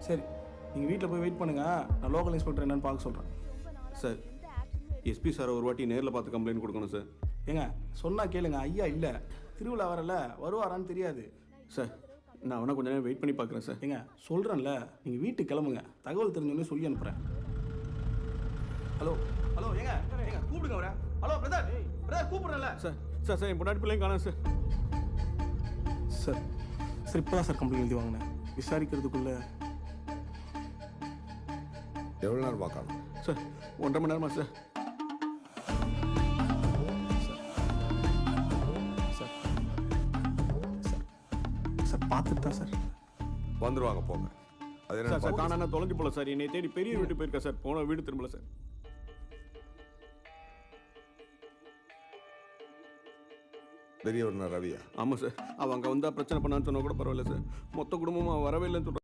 சரி, நீங்கள் வீட்டில் போய் வெயிட் பண்ணுங்கள். நான் லோக்கல் இன்ஸ்பெக்டர் என்னன்னு பார்க்க சொல்கிறேன். சார், எஸ்பி சார் ஒரு வாட்டி நேரில் பார்த்து கம்ப்ளைண்ட் கொடுக்கணும் சார். ஏங்க சொன்னால் கேளுங்க, ஐயா இல்லை, திருவிழா வரல, வருவாரான்னு தெரியாது. சார், நான் வேணா கொஞ்ச நேரம் வெயிட் பண்ணி பார்க்குறேன் சார். ஏங்க சொல்கிறேன்ல, நீங்கள் வீட்டுக்கு கிளம்புங்க, தகவல் தெரிஞ்சோடனே சொல்லி அனுப்புகிறேன். ஹலோ ஹலோ, ஏங்க ஏங்க கூப்பிடுங்க அவரை. ஹலோ பிரதர், பிரதர் கூப்பிட்றேன்ல. சார் சார் சார் என் பொண்டாட்டி பிள்ளையும் காணோம் சார். சார் சார் இப்போ தான் சார் கம்ப்ளைண்ட் எழுதி வாங்கினேன். விசாரிக்கிறதுக்குள்ளே எவ்வளோ நேரம் பார்க்கணும் சார்? 1.5 மணி நேரமா சார்? சார் சார் சார் பார்த்துட்டு தான் சார். வந்துருவாங்க போங்க. அது சார் சார் என்ன காணாம தொலைஞ்சு போல சார். என்னை தேடி பெரிய வீட்டு போயிருக்கா சார். போன வீடு திரும்பல சார். பெரியவர் ரவியா? ஆமாம் சார். அவன் அங்கே வந்தால் பிரச்சனை பண்ணான்னு சொன்னால் கூட பரவாயில்ல சார். மொத்த குடும்பமாக வரவே இல்லைன்னு சொல்கிறான்.